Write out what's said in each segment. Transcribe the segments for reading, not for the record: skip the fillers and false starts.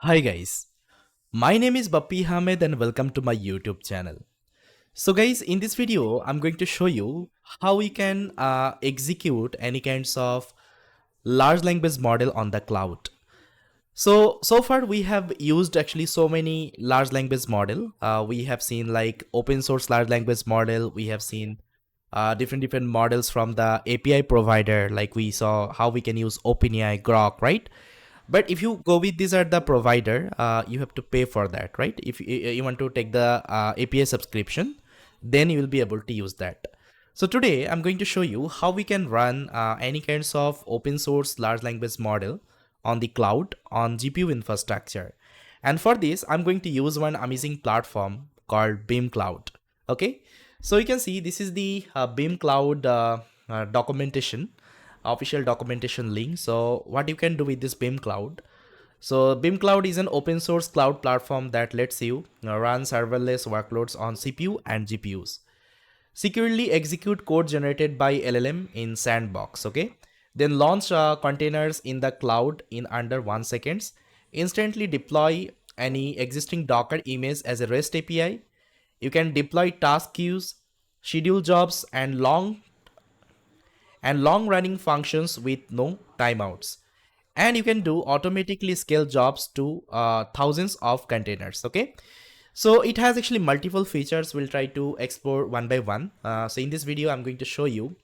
Hi guys, my name is Bappy Hamed and welcome to my YouTube channel. So guys, in this video, I'm going to show you how we can execute any kinds of large language model on the cloud. So far we have used actually so many large language model. We have seen like open source large language model. We have seen different models from the API provider. Like we saw how we can use OpenAI, Grok, right? But if you go with this at the provider, you have to pay for that, right? If you want to take the API subscription, then you will be able to use that. So today I'm going to show you how we can run any kinds of open source large language model on the cloud on GPU infrastructure. And for this, I'm going to use one amazing platform called Beam Cloud. Okay, so you can see this is the Beam Cloud documentation, official documentation link. So what you can do with this Beam Cloud, so Beam Cloud is an open source cloud platform that lets you run serverless workloads on CPU and GPUs. Securely execute code generated by LLM in sandbox, okay? Then launch containers in the cloud in under 1 seconds. Instantly deploy any existing Docker image as a REST API. You can deploy task queues, schedule jobs and long running functions with no timeouts, and you can do automatically scale jobs to thousands of containers. Okay, so it has actually multiple features. We'll try to explore one by one. So in this video I'm going to show you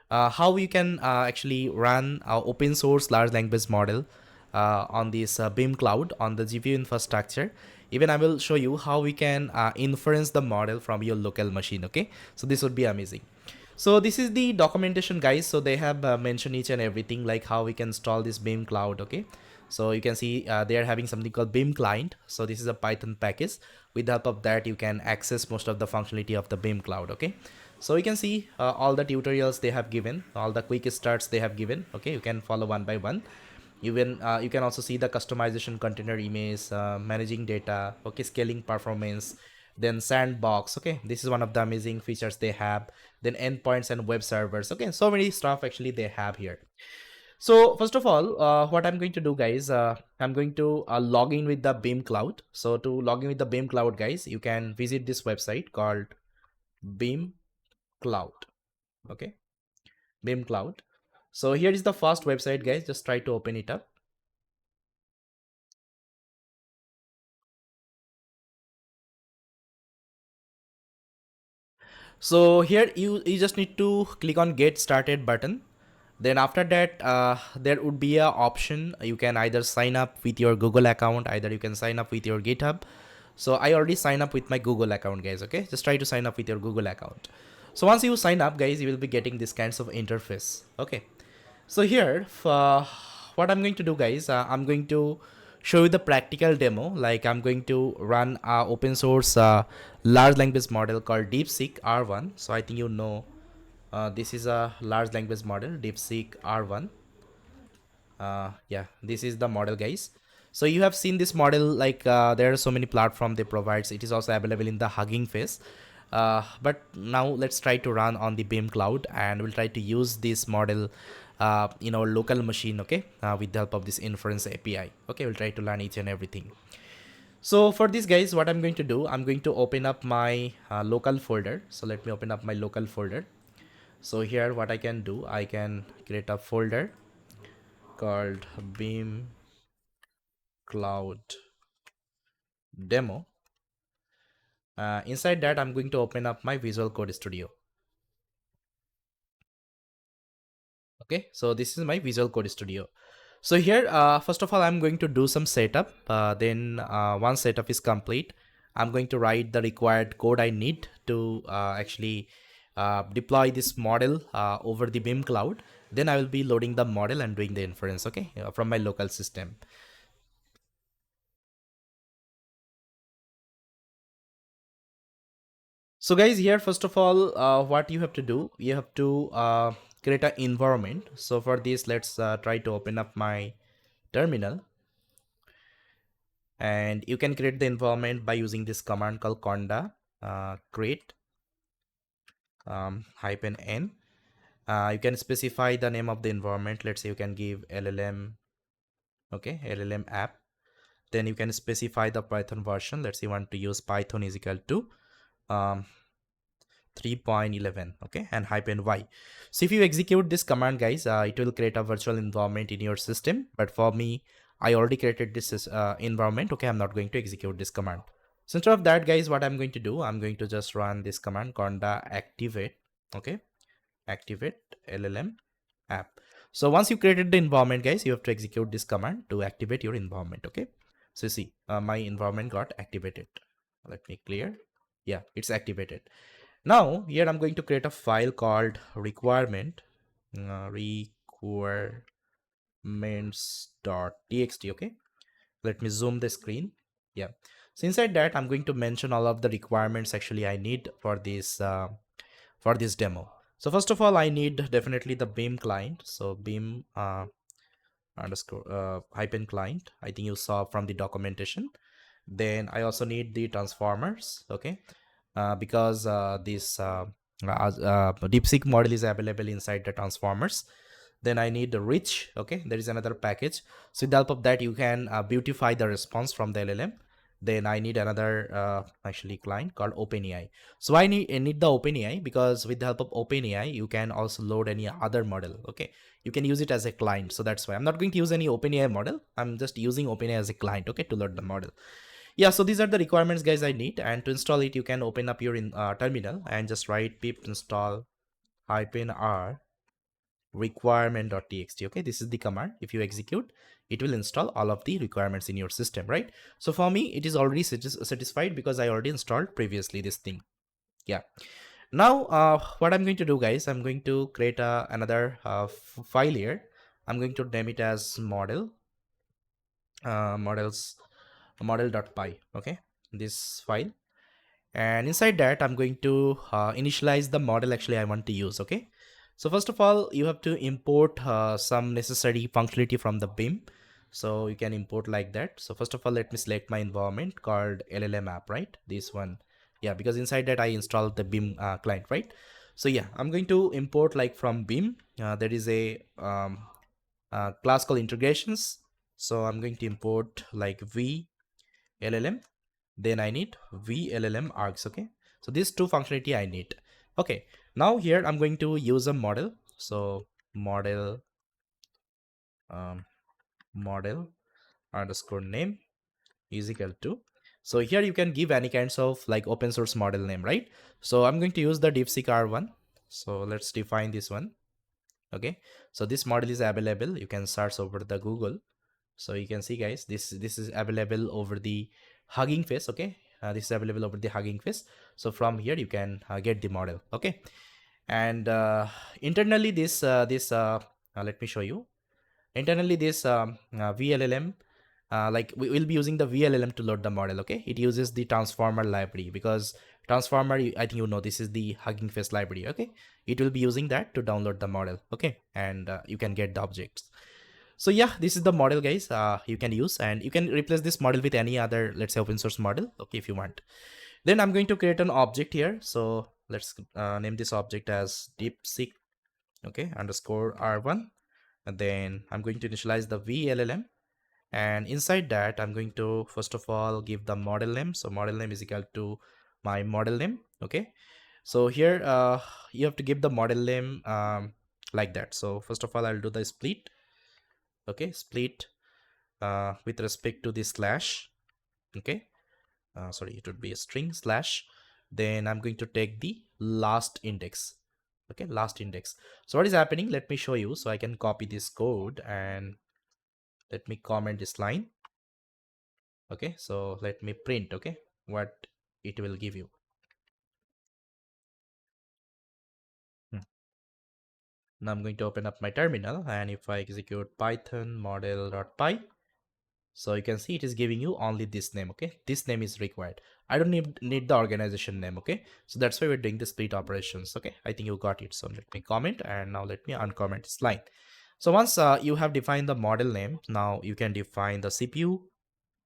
how you can actually run open source large language model on this Beam Cloud on the GPU infrastructure. Even I will show you how we can inference the model from your local machine. Okay, so this would be amazing. So this is the documentation, guys. So they have mentioned each and everything, like how we can install this Beam Cloud. Okay, so you can see they are having something called Beam Client. So this is a Python package. With the help of that, you can access most of the functionality of the Beam Cloud. Okay, so you can see all the tutorials they have given, all the quick starts they have given. Okay, you can follow one by one. You can also see the customization container image, managing data, okay, scaling performance, then sandbox. Okay, this is one of the amazing features they have. Then endpoints and web servers. Okay, so many stuff actually they have here. So first of all, what I'm going to do, guys, I'm going to log in with the Beam Cloud. So to log in with the Beam Cloud, guys, you can visit this website called Beam Cloud. Okay, Beam Cloud. So here is the first website, guys. Just try to open it up. So here you just need to click on get started button. Then after that there would be a option. You can either sign up with your Google account, either you can sign up with your GitHub. So I already signed up with my Google account, guys. Okay, just try to sign up with your Google account. So once you sign up, guys, you will be getting this kinds of interface. Okay, so here what I'm going to do, guys, I'm going to show you the practical demo. Like I'm going to run a open source large language model called DeepSeek R1. So I think you know this is a large language model, DeepSeek R1. Yeah, this is the model, guys. So you have seen this model, like there are so many platforms they provides. It is also available in the Hugging Face. But now let's try to run on the Beam Cloud, and we'll try to use this model in our local machine. Okay, with the help of this inference API. Okay, we'll try to learn each and everything. So for this, guys, what I'm going to do, I'm going to open up my local folder. So let me open up my local folder. So here what I can do, I can create a folder called Beam Cloud Demo. Inside that, I'm going to open up my Visual Code Studio. Okay, so this is my Visual Code Studio. So here, first of all, I'm going to do some setup. Then once setup is complete, I'm going to write the required code I need to actually deploy this model over the Beam Cloud. Then I will be loading the model and doing the inference, okay, from my local system. So guys, here first of all, what you have to do, you have to create an environment. So for this, let's try to open up my terminal, and you can create the environment by using this command called conda create hyphen n. You can specify the name of the environment. Let's say you can give LLM, okay, LLM app. Then you can specify the Python version. Let's say you want to use Python is equal to um, 3.11, okay, and -y. So if you execute this command, guys, it will create a virtual environment in your system. But for me, I already created this environment. Okay, I'm not going to execute this command. So instead of that, guys, what I'm going to do, I'm going to just run this command conda activate. Okay, activate LLM app. So once you created the environment, guys, you have to execute this command to activate your environment. Okay, so see, my environment got activated. Let me clear. Yeah, it's activated. Now here I'm going to create a file called requirement requirements.txt. Okay, let me zoom the screen. Yeah, so inside that I'm going to mention all of the requirements actually I need for this demo. So first of all, I need definitely the beam client. So beam underscore hyphen client, I think you saw from the documentation. Then I also need the transformers. Okay, because this DeepSeek model is available inside the transformers. Then I need the rich. Okay, there is another package. So with the help of that, you can beautify the response from the LLM. Then I need another actually client called OpenAI. So I need the OpenAI because with the help of OpenAI, you can also load any other model. Okay, you can use it as a client. So that's why I'm not going to use any OpenAI model. I'm just using OpenAI as a client. Okay, to load the model. Yeah, so these are the requirements, guys, I need. And to install it, you can open up your terminal and just write pip install -r requirement.txt. Okay, this is the command. If you execute, it will install all of the requirements in your system, right? So for me, it is already satisfied because I already installed previously this thing. Yeah, now what I'm going to do, guys, I'm going to create another file here. I'm going to name it as models model.py. Okay, this file. And inside that, I'm going to initialize the model actually I want to use. Okay, so first of all, you have to import some necessary functionality from the beam. So you can import like that. So first of all, let me select my environment called LLM app, right? This one. Yeah, because inside that I installed the beam client, right? So yeah, I'm going to import like from beam. There is a class called integrations. So I'm going to import like v LLM. Then I need VLLM args. Okay, so these two functionality I need. Okay, now here I'm going to use a model. So model um, model underscore name is equal to, so here you can give any kinds of like open source model name, right? So I'm going to use the DeepSeek R1. So let's define this one. Okay, so this model is available, you can search over the Google. So you can see, guys, this is available over the Hugging Face. Okay, this is available over the Hugging Face. So from here you can get the model. Okay, and internally let me show you. Internally this VLLM, like we will be using the VLLM to load the model. Okay, it uses the transformer library because transformer, I think you know, this is the Hugging Face library. Okay, it will be using that to download the model. Okay, and you can get the objects. So yeah, this is the model, guys, you can use, and you can replace this model with any other, let's say, open source model. Okay, if you want. Then I'm going to create an object here. So let's name this object as DeepSeek. Okay, underscore R1. And then I'm going to initialize the VLLM. And inside that, I'm going to first of all give the model name. So model name is equal to my model name. Okay, so here you have to give the model name like that. So first of all, I'll do the split. Okay, split with respect to the slash. Okay, sorry, it would be a string slash. Then I'm going to take the last index. Okay, last index. So what is happening, let me show you. So I can copy this code and let me comment this line. Okay, so let me print. Okay, what it will give you. Now I'm going to open up my terminal, and if I execute python model.py, so you can see it is giving you only this name. Okay, this name is required. I don't need the organization name. Okay, so that's why we're doing the split operations. Okay, I think you got it. So let me comment, and now let me uncomment this line. So once you have defined the model name, now you can define the CPU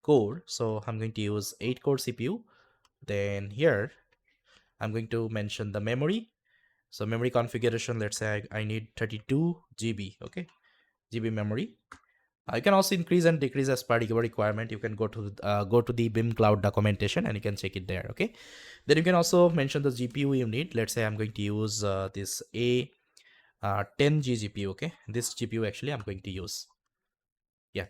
core. So I'm going to use 8-core CPU. Then here I'm going to mention the memory. So memory configuration, let's say I need 32 GB. Okay, GB memory. You can also increase and decrease as per your requirement. You can go to the BIM cloud documentation and you can check it there. Okay. Then you can also mention the GPU you need. Let's say I'm going to use this A 10G GPU. Okay, this GPU actually I'm going to use. Yeah.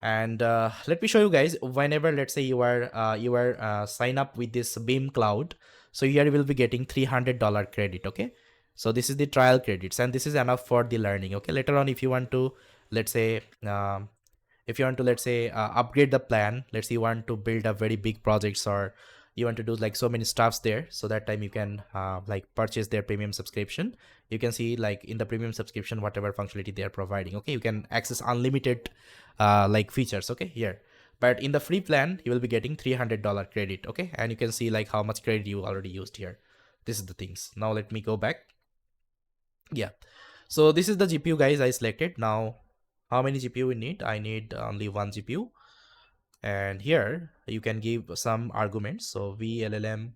And let me show you guys, whenever let's say you are sign up with this BIM cloud, so here you will be getting $300 credit. Okay, so this is the trial credits and this is enough for the learning. Okay, later on if you want to, let's say if you want to, let's say upgrade the plan, let's say you want to build a very big projects, or you want to do like so many stuffs there, so that time you can like purchase their premium subscription. You can see like in the premium subscription whatever functionality they are providing. Okay, you can access unlimited like features. Okay, here, but in the free plan you will be getting $300 credit. Okay, and you can see like how much credit you already used here. This is the things. Now let me go back. Yeah, so this is the GPU guys I selected. Now how many GPU we need? I need only one GPU. And here you can give some arguments. So VLLM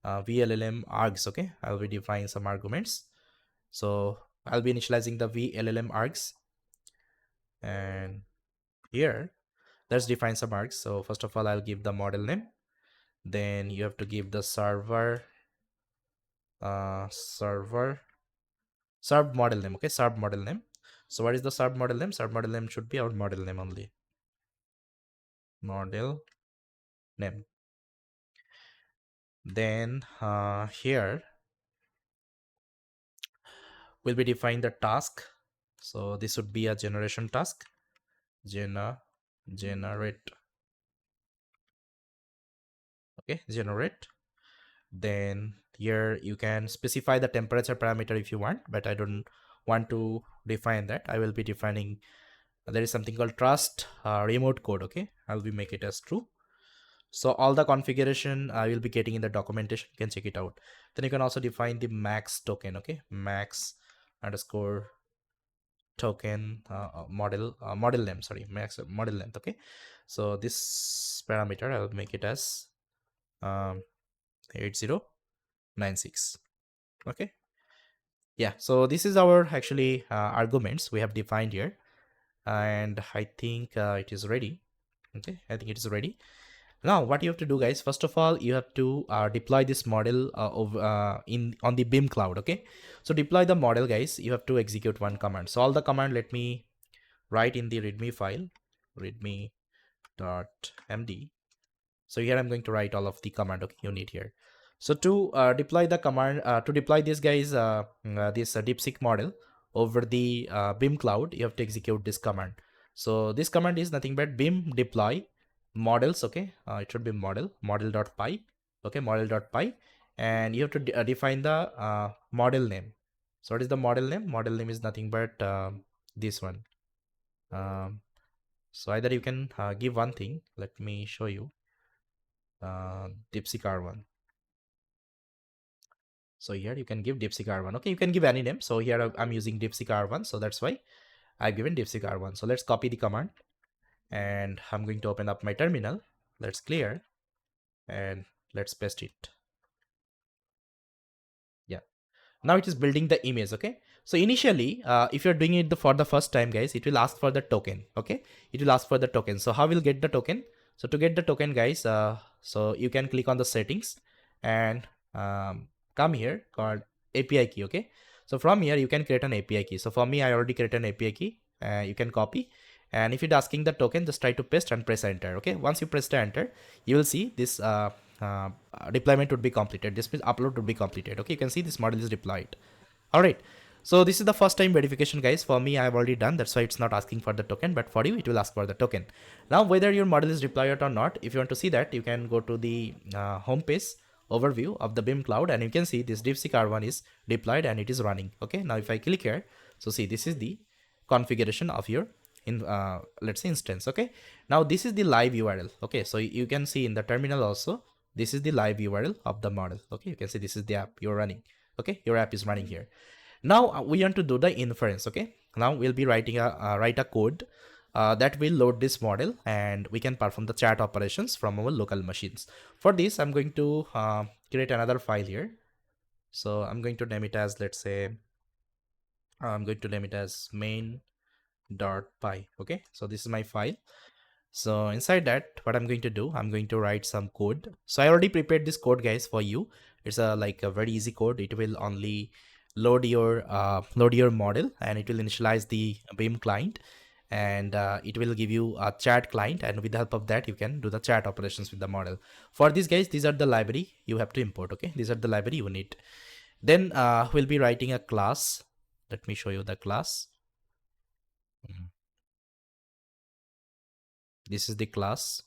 args. Okay, I'll be defining some arguments. So I'll be initializing the VLLM args, and here let's define some args. So first of all, I'll give the model name. Then you have to give the served model name. Okay, served model name. So what is the served model name? Served model name should be our model name only. Model name. Then here will be define the task. So this would be a generation task. Generate. Okay, generate. Then here you can specify the temperature parameter if you want, but I don't want to define that. I will be defining there is something called trust remote code. Okay, I'll be make it as true. So all the configuration I will be getting in the documentation. You can check it out. Then you can also define the max token. Okay, max underscore token model name, sorry, max model length. Okay, so this parameter I'll make it as 8096. Okay, yeah, so this is our actually arguments we have defined here, and I think it is ready. Okay, I think it is ready. Now what you have to do guys, first of all you have to deploy this model in on the BIM cloud. Okay, so deploy the model guys, you have to execute one command. So all the command let me write in the readme file, readme.md. So here I'm going to write all of the command. Okay, you need here. So to deploy the command, to deploy this guys, this DeepSeek model over the BIM cloud, you have to execute this command. So this command is nothing but BIM deploy models. Okay, it should be model.py. Okay, model.py, and you have to define the model name. So what is the model name? Model name is nothing but this one. So either you can give one thing. Let me show you. DeepSeek R1. So here you can give DeepSeek R1. Okay, you can give any name. So here I'm using DeepSeek R1. So that's why I've given DeepSeek R1. So let's copy the command and I'm going to open up my terminal. Let's clear and let's paste it. Yeah. Now it is building the image. Okay, so initially if you're doing it for the first time guys, it will ask for the token. Okay, it will ask for the token. So how will get the token? So to get the token guys, so you can click on the settings and come here called API key. Okay, so from here you can create an API key. So for me I already created an API key. You can copy, and if it's asking the token, just try to paste and press enter. Okay, once you press the enter, you will see this uh, deployment would be completed. This means upload would be completed. Okay, you can see this model is deployed. All right, so this is the first time verification guys. For me I've already done, that's why it's not asking for the token, but for you it will ask for the token. Now whether your model is deployed or not, if you want to see that, you can go to the home page overview of the BIM cloud, and you can see this DeepSeek R1 is deployed and it is running. Okay, now if I click here, so see this is the configuration of your in let's say instance. Okay, now this is the live URL. Okay, so you can see in the terminal also, this is the live URL of the model. Okay, you can see this is the app you're running. Okay, your app is running here. Now we want to do the inference. Okay, now we'll be writing a write a code that will load this model, and we can perform the chat operations from our local machines. For this I'm going to create another file here. So I'm going to name it as, let's say I'm going to name it as main main.py. Okay, so this is my file. So inside that, what I'm going to do, I'm going to write some code. So I already prepared this code, guys, for you. It's a like a very easy code. It will only load your model, and it will initialize the Beam client, and it will give you a chat client, and with the help of that you can do the chat operations with the model. For this, guys, these are the library you have to import. Okay, these are the library you need. Then we'll be writing a class. Let me show you the class. Mhm. This is the class.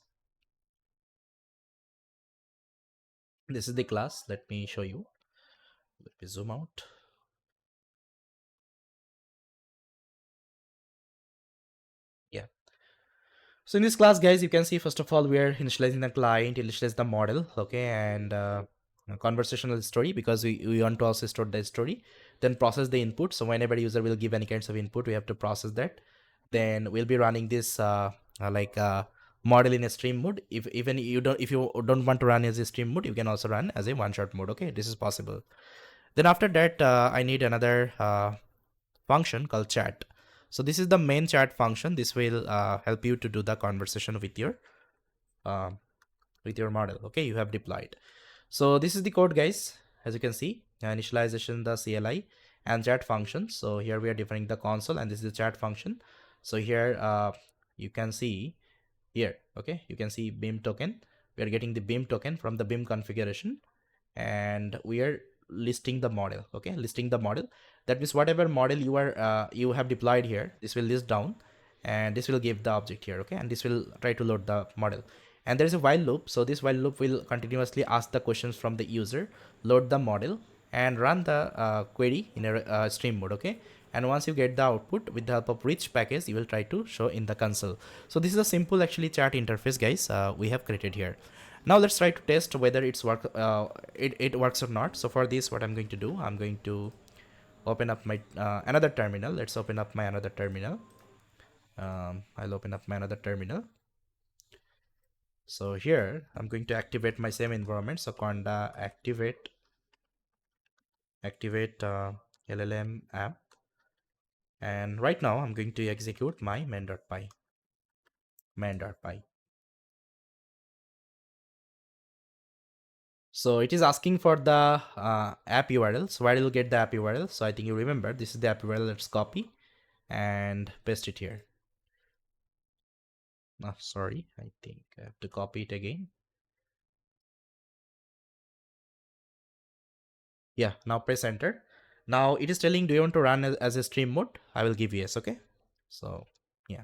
This is the class. Let me show you. Let me zoom out. Yeah. So in this class, guys, you can see first of all we are initializing the client, initialize the model, okay, and a conversational story, because we want to also store the story. Then process the input. So whenever user will give any kinds of input, we have to process that. Then we'll be running this model in a stream mode. If you don't want to run as a stream mode, you can also run as a one shot mode. Okay, this is possible. Then after that, I need another function called chat. So this is the main chat function. This will help you to do the conversation uh, with your model. Okay, you have deployed. So this is the code, guys. As you can see, initialization, the CLI, and chat function. So here we are defining the console, and this is the chat function. So here you can see here. Okay, you can see Beam token. We are getting the Beam token from the Beam configuration, and we are listing the model. Okay, listing the model. That means whatever model you have deployed here, this will list down, and this will give the object here. Okay, and this will try to load the model. And there is a while loop. So this while loop will continuously ask the questions from the user, load the model, and run the query in a stream mode. Okay, and once you get the output with the help of rich package, you will try to show in the console. So this is a simple actually chat interface, guys, we have created here. Now let's try to test whether it works or not. So for this, what I'm going to do, I'm going to open up my another terminal. Let's open up my another terminal. I'll open up my another terminal. So here I'm going to activate my same environment. So conda activate LLM app, and right now I'm going to execute my main.py. So it is asking for the app URL. So where you'll get the app URL. So I think you remember this is the app URL. Let's copy and paste it here. Oh, sorry, I think I have to copy it again. Yeah, now press enter. Now it is telling, do you want to run as a stream mode? I will give yes. Okay. So yeah.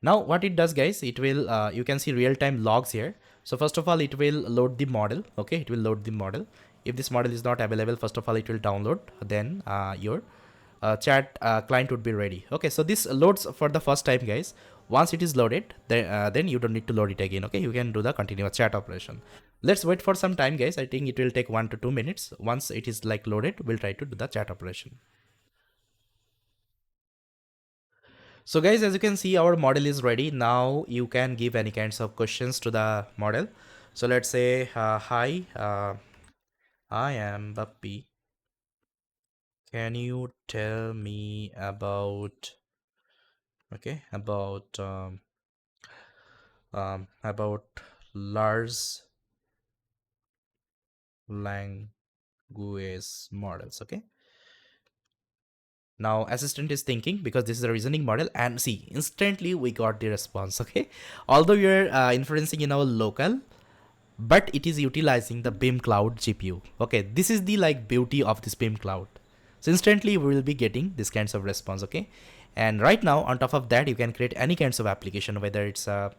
Now what it does, guys, it will you can see real-time logs here. So first of all, it will load the model. Okay, it will load the model. If this model is not available, first of all it will download, then your chat client would be ready. Okay, so this loads for the first time, guys. Once it is loaded, then you don't need to load it again. Okay, you can do the continuous chat operation. Let's wait for some time, guys. I think it will take 1 to 2 minutes. Once it is like loaded, we'll try to do the chat operation. So guys, as you can see, our model is ready. Now you can give any kinds of questions to the model. So let's say, hi, I am Bappy. Can you tell me about large language models? Okay. Now assistant is thinking, because this is a reasoning model, and see, instantly we got the response. Okay, although we are inferencing in our local, but it is utilizing the Beam Cloud GPU. Okay, this is the like beauty of this Beam Cloud. So instantly we will be getting this kinds of response. Okay, and right now on top of that, you can create any kinds of application, whether it's a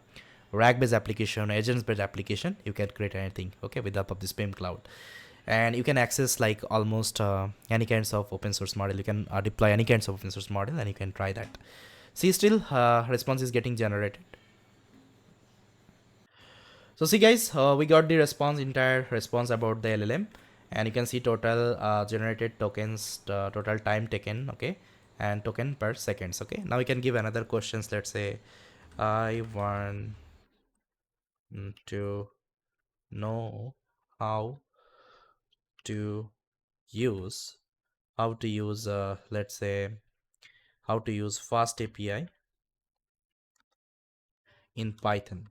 RAG based application, agents based application. You can create anything. Okay, with the help of this Beam Cloud, and you can access like almost any kinds of open source model. You can deploy any kinds of open source model, and you can try that. See, still response is getting generated. So see, guys, we got the response, entire response about the LLM, and you can see total generated tokens, total time taken, okay, and token per seconds. Okay, now we can give another questions. Let's say I want to know how to use let's say how to use fast API in Python.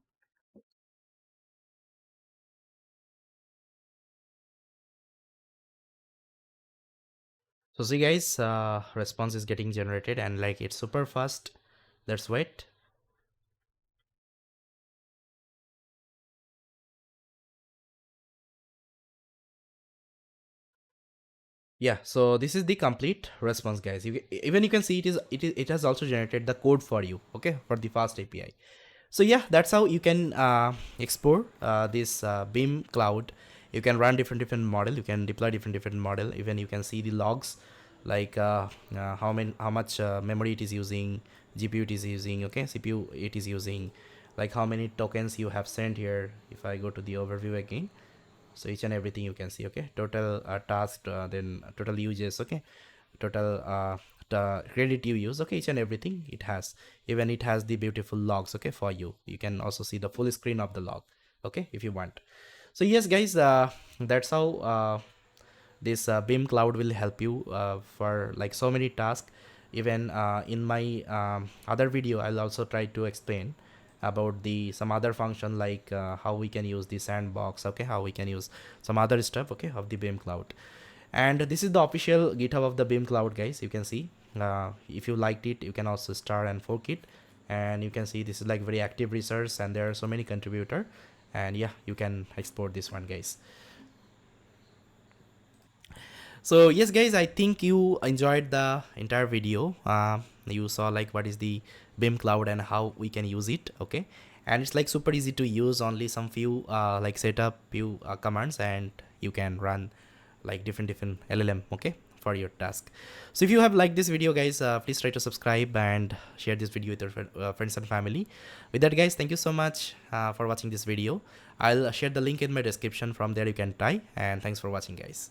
So see guys, response is getting generated and like it's super fast. Let's wait. Yeah, so this is the complete response, guys. Even you can see it has also generated the code for you, okay, for the fast API. So yeah, that's how you can export this Beam Cloud. You can run different model. You can deploy different model. Even you can see the logs, like how much memory it is using, GPU it is using, okay, CPU it is using, like how many tokens you have sent here. If I go to the overview again, so each and everything you can see, okay, total task, then total uses, okay, total the credit you use, okay, each and everything it has. Even it has the beautiful logs, okay, for you. You can also see the full screen of the log, okay, if you want. So yes guys, that's how this Beam Cloud will help you for like so many tasks. Even in my other video I'll also try to explain about the some other function, like how we can use the sandbox, okay, how we can use some other stuff, okay, of the Beam Cloud. And this is the official GitHub of the Beam Cloud, guys. You can see if you liked it, you can also start and fork it, and you can see this is like very active research and there are so many contributor. And yeah, you can export this one, guys. So yes guys, I think you enjoyed the entire video. You saw like what is the Beam Cloud and how we can use it, okay, and it's like super easy to use. Only some few like setup few commands and you can run like different LLM, okay, for your task. So if you have liked this video, guys, please try to subscribe and share this video with your friends and family. With that guys, thank you so much for watching this video. I'll share the link in my description. From there you can try, and thanks for watching, guys.